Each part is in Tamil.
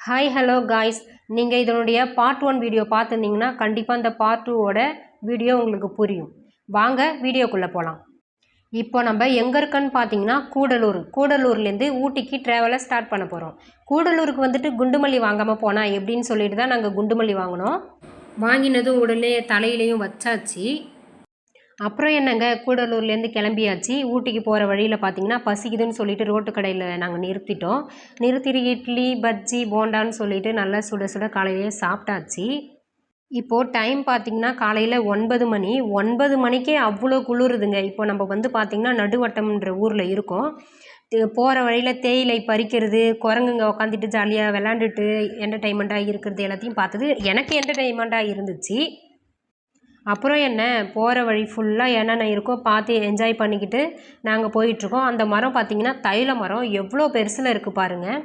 ஹாய் ஹலோ காய்ஸ், நீங்கள் இதனுடைய பார்ட் 1 வீடியோ பார்த்துருந்தீங்கன்னா கண்டிப்பாக இந்த பார்ட் 2ஓட வீடியோ உங்களுக்கு புரியும். வாங்க வீடியோக்குள்ளே போகலாம். இப்போ நம்ம எங்கே இருக்கன்னு பார்த்தீங்கன்னா கூடலூர்லேருந்து ஊட்டிக்கு ட்ராவலை ஸ்டார்ட் பண்ண போகிறோம். கூடலூருக்கு வந்துட்டு குண்டுமல்லி வாங்காமல் போனால் எப்படின்னு சொல்லிட்டு தான் நாங்கள் குண்டுமல்லி வாங்கினோம். வாங்கினதும் உடனே தலையிலையும் வச்சாச்சு. அப்புறம் என்னங்க, கூடலூர்லேருந்து கிளம்பியாச்சு. ஊட்டிக்கு போகிற வழியில் பார்த்தீங்கன்னா பசிக்குதுன்னு சொல்லிட்டு ரோட்டு கடையில் நாங்கள் நிறுத்திட்டோம். நிறுத்திட்டு இட்லி பஜ்ஜி போண்டான்னு சொல்லிட்டு நல்லா சுட சுட காலையிலேயே சாப்பிட்டாச்சு. இப்போது டைம் பார்த்திங்கன்னா காலையில் 9 மணி. 9 மணிக்கே அவ்வளோ குளிருதுங்க. இப்போ நம்ம வந்து பார்த்திங்கன்னா நடுவட்டம்ன்ற ஊரில் இருக்கோம். போகிற வழியில் தேயிலை பறிக்கிறது, குரங்குங்க உட்காந்துட்டு ஜாலியாக விளாண்டுட்டு என்டர்டெயின்மெண்ட்டாக இருக்கிறது எல்லாத்தையும் பார்த்தது எனக்கு என்டர்டெயின்மெண்ட்டாக இருந்துச்சு. அப்புறம் என்ன, போகிற வழி ஃபுல்லாக என்னென்ன இருக்கோ பார்த்து என்ஜாய் பண்ணிக்கிட்டு நாங்கள் போயிட்டுருக்கோம். அந்த மரம் பார்த்திங்கன்னா தைல மரம் எவ்வளோ பெருசில் இருக்குது பாருங்கள்.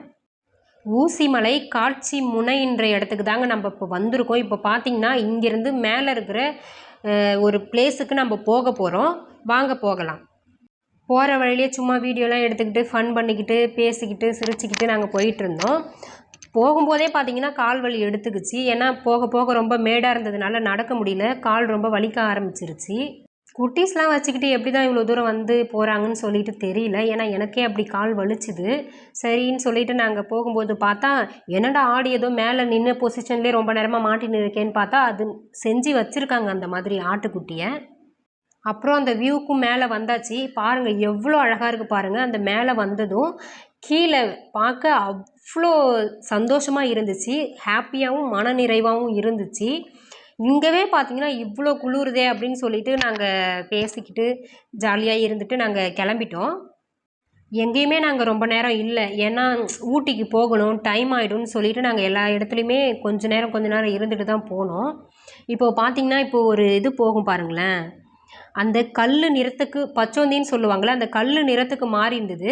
ஊசிமலை காட்சி முனைன்ற இடத்துக்கு தாங்க நம்ம இப்போ வந்திருக்கோம். இப்போ பார்த்திங்கன்னா இங்கேருந்து மேலே இருக்கிற ஒரு பிளேஸுக்கு நம்ம போக போகிறோம். வாங்க போகலாம். போகிற வழியிலே சும்மா வீடியோலாம் எடுத்துக்கிட்டு ஃபன் பண்ணிக்கிட்டு பேசிக்கிட்டு சிரிச்சுக்கிட்டு நாங்கள் போயிட்டுருந்தோம். போகும்போதே பார்த்தீங்கன்னா கால் வலி எடுத்துக்கிச்சு. ஏன்னா போக போக ரொம்ப மேடாக இருந்ததுனால நடக்க முடியல, கால் ரொம்ப வலிக்க ஆரம்பிச்சிருச்சு. குட்டீஸ்லாம் வச்சுக்கிட்டு எப்படி தான் இவ்வளோ தூரம் வந்து போகிறாங்கன்னு சொல்லிட்டு தெரியல. ஏன்னா எனக்கே அப்படி கால் வலிச்சுது. சரின்னு சொல்லிட்டு நாங்கள் போகும்போது பார்த்தா என்னடா ஆடி ஏதோ மேலே நின்று பொசிஷன்லேயே ரொம்ப நேரமாக மாட்டின்னு இருக்கேன்னு பார்த்தா அது செஞ்சு வச்சுருக்காங்க அந்த மாதிரி ஆட்டுக்குட்டியை. அப்புறம் அந்த வியூக்கும் மேலே வந்தாச்சு. பாருங்கள் எவ்வளோ அழகாக இருக்குது பாருங்கள். அந்த மேலே வந்ததும் கீழே பார்க்க அவ்வளோ சந்தோஷமாக இருந்துச்சு, ஹாப்பியாகவும் மனநிறைவாகவும் இருந்துச்சு. இங்கேவே பார்த்தீங்கன்னா இவ்வளோ குளிருதே அப்படின்னு சொல்லிட்டு நாங்கள் பேசிக்கிட்டு ஜாலியாக இருந்துட்டு நாங்கள் கிளம்பிட்டோம். எங்கேயுமே நாங்கள் ரொம்ப நேரம் இல்லை, ஏன்னா ஊட்டிக்கு போகணும், டைம் ஆகிடும்னு சொல்லிட்டு நாங்கள் எல்லா இடத்துலையுமே கொஞ்ச நேரம் இருந்துட்டு தான் போனோம். இப்போது பார்த்தீங்கன்னா இப்போது ஒரு இது போகும் பாருங்களேன், அந்த கல் நிறத்துக்கு பச்சோந்தின்னு சொல்லுவாங்கள்ல, அந்த கல் நிறத்துக்கு மாறி இருந்தது.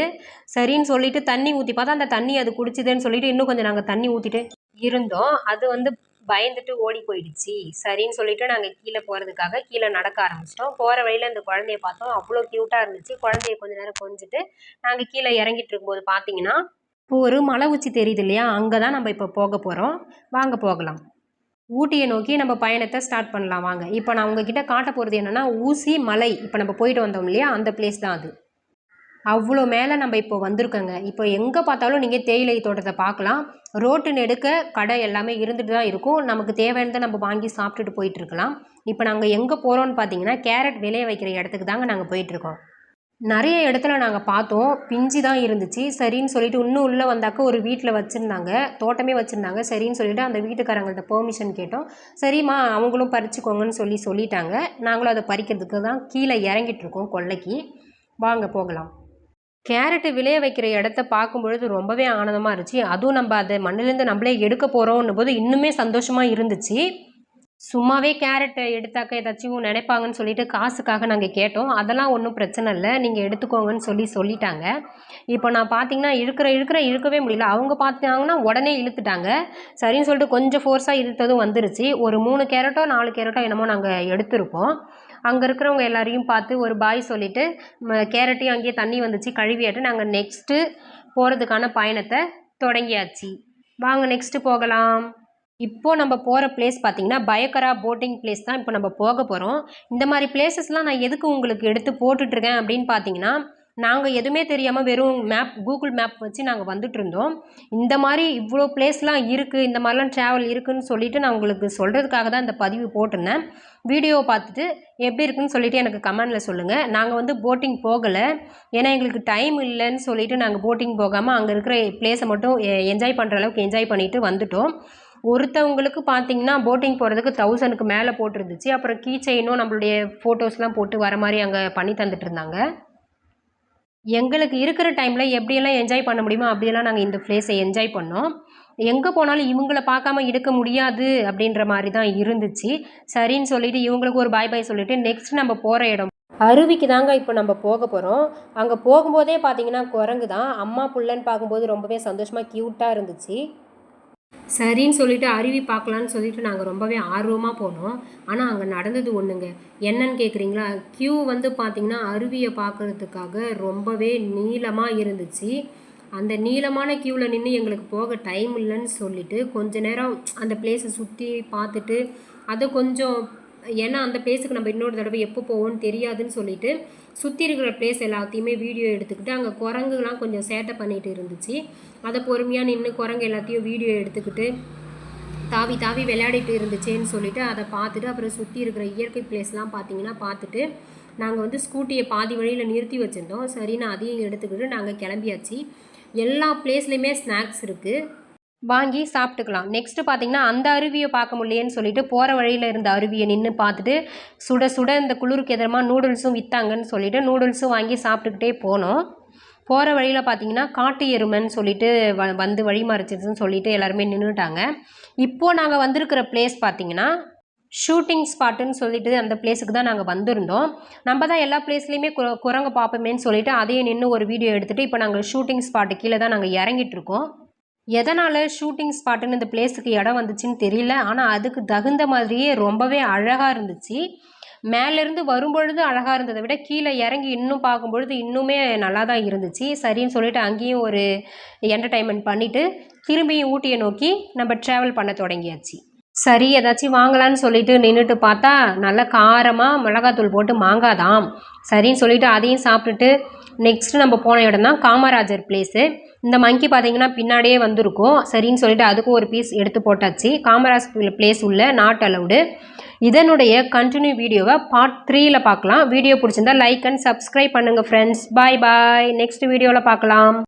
சரின்னு சொல்லிட்டு தண்ணி ஊற்றி பார்த்தா அந்த தண்ணி அது குடிச்சுதுன்னு சொல்லிட்டு இன்னும் கொஞ்சம் நாங்கள் தண்ணி ஊற்றிட்டு இருந்தோம். அது வந்து பயந்துட்டு ஓடி போயிடுச்சு. சரின்னு சொல்லிட்டு நாங்கள் கீழே போகிறதுக்காக கீழே நடக்க ஆரம்பிச்சிட்டோம். போகிற வழியில் அந்த குழந்தைய பார்த்தோம், அவ்வளோ க்யூட்டாக இருந்துச்சு. குழந்தைய கொஞ்ச நேரம் கொஞ்சிட்டு நாங்கள் கீழே இறங்கிட்டு இருக்கும்போது பார்த்தீங்கன்னா இப்போ ஒரு மலை உச்சி தெரியுது இல்லையா, அங்கே தான் நம்ம இப்போ போக போகிறோம். வாங்க போகலாம். ஊட்டியை நோக்கி நம்ம பயணத்தை ஸ்டார்ட் பண்ணலாம் வாங்க. இப்போ நான் உங்ககிட்ட காட்ட போகிறது என்னென்னா ஊசி மலை. இப்போ நம்ம போயிட்டு வந்தோம் இல்லையா, அந்த பிளேஸ் தான் அது. அவ்வளோ மேலே நம்ம இப்போ வந்திருக்கோங்க. இப்போ எங்கே பார்த்தாலும் நீங்கள் தேயிலை தோட்டத்தை பார்க்கலாம். ரோட்டு நெடுக்க கடை எல்லாமே இருந்துட்டு தான் இருக்கும். நமக்கு தேவையானதை நம்ம வாங்கி சாப்பிட்டுட்டு போயிட்டுருக்கலாம். இப்போ நாங்கள் எங்கே போகிறோன்னு பார்த்தீங்கன்னா கேரட் விளைய வைக்கிற இடத்துக்கு தாங்க நாங்கள் போயிட்டுருக்கோம். நிறைய இடத்துல நாங்கள் பார்த்தோம், பிஞ்சு தான் இருந்துச்சு. சரின்னு சொல்லிட்டு இன்னும் உள்ளே வந்தாக்க ஒரு வீட்டில் வச்சுருந்தாங்க, தோட்டமே வச்சுருந்தாங்க. சரின்னு சொல்லிட்டு அந்த வீட்டுக்காரங்கள்ட்ட பெர்மிஷன் கேட்டோம். சரிம்மா அவங்களும் பறிச்சுக்கோங்கன்னு சொல்லிட்டாங்க. நாங்களும் அதை பறிக்கிறதுக்கு தான் கீழே இறங்கிட்டுருக்கோம் கொல்லைக்கு. வாங்க போகலாம். கேரட்டு விளைய வைக்கிற இடத்த பார்க்கும்பொழுது ரொம்பவே ஆனந்தமாக இருந்துச்சு. அதுவும் நம்ம அதை மண்ணிலேருந்து நம்மளே எடுக்க போகிறோன்னும் போது இன்னுமே சந்தோஷமாக இருந்துச்சு. சும்மாவே கேரட்டை எடுத்தாக்க ஏதாச்சும் நினைப்பாங்கன்னு சொல்லிட்டு காசுக்காக நாங்கள் கேட்டோம். அதெல்லாம் ஒன்றும் பிரச்சனை இல்லை, நீங்கள் எடுத்துக்கோங்கன்னு சொல்லிட்டாங்க. இப்போ நான் பார்த்தீங்கன்னா இழுக்கவே முடியல. அவங்க பார்த்தாங்கன்னா உடனே இழுத்துட்டாங்க. சரின்னு சொல்லிட்டு கொஞ்சம் ஃபோர்ஸாக இழுத்ததும் வந்துருச்சு. ஒரு 3 கேரட்டோ 4 கேரட்டோ என்னமோ நாங்கள் எடுத்திருப்போம். அங்கே இருக்கிறவங்க எல்லாரையும் பார்த்து ஒரு பாய் சொல்லிவிட்டு கேரட்டையும் அங்கேயே தண்ணி வந்துச்சு கழுவியாட்டு நாங்கள் நெக்ஸ்ட்டு போகிறதுக்கான பயணத்தை தொடங்கியாச்சு. வாங்க நெக்ஸ்ட்டு போகலாம். இப்போது நம்ம போகிற பிளேஸ் பார்த்திங்கன்னா பயக்கரா போட்டிங் பிளேஸ் தான் இப்போ நம்ம போக போகிறோம். இந்த மாதிரி பிளேசஸ்லாம் நான் எதுக்கு உங்களுக்கு எடுத்து போட்டுட்ருக்கேன் அப்படின்னு பார்த்தீங்கன்னா, நாங்கள் எதுவுமே தெரியாமல் வெறும் கூகுள் மேப் வச்சு நாங்கள் வந்துட்டுருந்தோம். இந்த மாதிரி இவ்வளோ பிளேஸ்லாம் இருக்குது, இந்த மாதிரிலாம் ட்ராவல் இருக்குதுன்னு சொல்லிவிட்டு நான் உங்களுக்கு சொல்கிறதுக்காக தான் இந்த பதிவு போட்டிருந்தேன். வீடியோவை பார்த்துட்டு எப்படி இருக்குன்னு சொல்லிவிட்டு எனக்கு கமெண்டில் சொல்லுங்கள். நாங்கள் வந்து போட்டிங் போகலை, ஏன்னா எங்களுக்கு டைம் இல்லைன்னு சொல்லிவிட்டு நாங்கள் போட்டிங் போகாமல் அங்கே இருக்கிற பிளேஸை மட்டும் என்ஜாய் பண்ணுற அளவுக்கு என்ஜாய் பண்ணிவிட்டு வந்துட்டோம். ஒருத்தவங்களுக்கு பார்த்தீங்கன்னா போட்டிங் போகிறதுக்கு 1000க்கு மேலே போட்டிருந்துச்சு. அப்புறம் கீ செயினும் நம்மளுடைய ஃபோட்டோஸ்லாம் போட்டு வர மாதிரி அங்கே பண்ணி தந்துட்டு இருந்தாங்க. எங்களுக்கு இருக்கிற டைமில் எப்படியெல்லாம் என்ஜாய் பண்ண முடியுமோ அப்படியெல்லாம் நாங்கள் இந்த பிளேஸை என்ஜாய் பண்ணோம். எங்கே போனாலும் இவங்கள பார்க்காம இருக்க முடியாது அப்படின்ற மாதிரி தான் இருந்துச்சு. சரின்னு சொல்லிட்டு இவங்களுக்கு ஒரு பாய் சொல்லிவிட்டு நெக்ஸ்ட் நம்ம போகிற இடம் அருவிக்கு தாங்க இப்போ நம்ம போக போகிறோம். அங்கே போகும்போதே பார்த்தீங்கன்னா குரங்கு தான் அம்மா புள்ளன்னு பார்க்கும்போது ரொம்பவே சந்தோஷமாக க்யூட்டாக இருந்துச்சு. சரின்னு சொல்லிட்டு அருவி பார்க்கலான்னு சொல்லிட்டு நாங்கள் ரொம்பவே ஆர்வமாக போனோம். ஆனால் அங்கே நடந்தது ஒன்றுங்க. என்னன்னு கேட்குறீங்களா, க்யூ வந்து பார்த்திங்கன்னா அருவியை பார்க்குறதுக்காக ரொம்பவே நீளமாக இருந்துச்சு. அந்த நீளமான க்யூவில் நின்று எங்களுக்கு போக டைம் இல்லைன்னு சொல்லிவிட்டு கொஞ்ச நேரம் அந்த பிளேஸை சுற்றி பார்த்துட்டு அதை கொஞ்சம், ஏன்னா அந்த பிளேஸுக்கு நம்ம இன்னொரு தடவை எப்போ போவோம்னு தெரியாதுன்னு சொல்லிட்டு சுற்றி இருக்கிற பிளேஸ் எல்லாத்தையுமே வீடியோ எடுத்துக்கிட்டு, அங்கே குரங்குலாம் கொஞ்சம் சேட்டை பண்ணிகிட்டு இருந்துச்சு. அதை பொறுமையாக நின்று குரங்கு எல்லாத்தையும் வீடியோ எடுத்துக்கிட்டு தாவி தாவி விளையாடிட்டு இருந்துச்சேன்னு சொல்லிட்டு அதை பார்த்துட்டு, அப்புறம் சுற்றி இருக்கிற இயற்கை பிளேஸ்லாம் பார்த்தீங்கன்னா பார்த்துட்டு நாங்கள் வந்து ஸ்கூட்டியை பாதி வழியில் நிறுத்தி வச்சுருந்தோம். சரின்னு அதையும் எடுத்துக்கிட்டு நாங்கள் கிளம்பியாச்சு. எல்லா பிளேஸ்லையுமே ஸ்நாக்ஸ் இருக்குது, வாங்கி சாப்பிட்டுக்கலாம். நெக்ஸ்ட்டு பார்த்திங்கன்னா அந்த அருவியை பார்க்க முடியேன்னு சொல்லிட்டு போகிற வழியில் இருந்த அருவியை நின்று பார்த்துட்டு சுட சுட இந்த குளிருக்கு எதிரமாக நூடுல்ஸும் விற்றாங்கன்னு சொல்லிட்டு நூடுல்ஸும் வாங்கி சாப்பிட்டுக்கிட்டே போனோம். போகிற வழியில் பார்த்திங்கன்னா காட்டு எருமைன்னு சொல்லிட்டு வந்து வழி மறைச்சிருச்சுன்னு சொல்லிட்டு எல்லாருமே நின்றுட்டாங்க. இப்போது நாங்கள் வந்திருக்கிற பிளேஸ் பார்த்திங்கன்னா ஷூட்டிங் ஸ்பாட்டுன்னு சொல்லிட்டு அந்த பிளேஸுக்கு தான் நாங்கள் வந்திருந்தோம். நம்ம தான் எல்லா பிளேஸ்லையுமே குரங்கு பார்ப்போமேன்னு சொல்லிட்டு அதையும் நின்று ஒரு வீடியோ எடுத்துகிட்டு இப்போ நாங்கள் ஷூட்டிங் ஸ்பாட்டு கீழே தான் நாங்கள் இறங்கிட்டு இருக்கோம். எதனால் ஷூட்டிங் ஸ்பாட்டுன்னு இந்த பிளேஸுக்கு இடம் வந்துச்சுன்னு தெரியல, ஆனால் அதுக்கு தகுந்த மாதிரியே ரொம்பவே அழகாக இருந்துச்சு. மேலேருந்து வரும்பொழுது அழகாக இருந்ததை விட கீழே இறங்கி இன்னும் பார்க்கும்பொழுது இன்னுமே நல்லா தான் இருந்துச்சு. சரின்னு சொல்லிட்டு அங்கேயும் ஒரு என்டர்டைன்மெண்ட் பண்ணிவிட்டு திரும்பியும் ஊட்டியை நோக்கி நம்ம ட்ராவல் பண்ண தொடங்கியாச்சு. சரி, ஏதாச்சும் வாங்கலான்னு சொல்லிட்டு நின்றுட்டு பார்த்தா நல்லா காரமாக மிளகாத்தூள் போட்டு மாங்காய் தான். சரின்னு சொல்லிட்டு அதையும் சாப்பிட்டுட்டு நெக்ஸ்ட்டு நம்ம போன இடம் தான் காமராஜர் பிளேஸு. இந்த மங்கி பார்த்தீங்கன்னா பின்னாடியே வந்திருக்கும். சரின்னு சொல்லிட்டு அதுக்கும் ஒரு பீஸ் எடுத்து போட்டாச்சு. காமராஜர் பிளேஸ் உள்ள நாட் அலவுடு. இதனுடைய கண்டினியூ வீடியோவை பார்ட் 3ல் பார்க்கலாம். வீடியோ பிடிச்சிருந்தா லைக் அண்ட் சப்ஸ்கிரைப் பண்ணுங்கள் ஃப்ரெண்ட்ஸ். பாய் பாய். நெக்ஸ்ட் வீடியோவில் பார்க்கலாம்.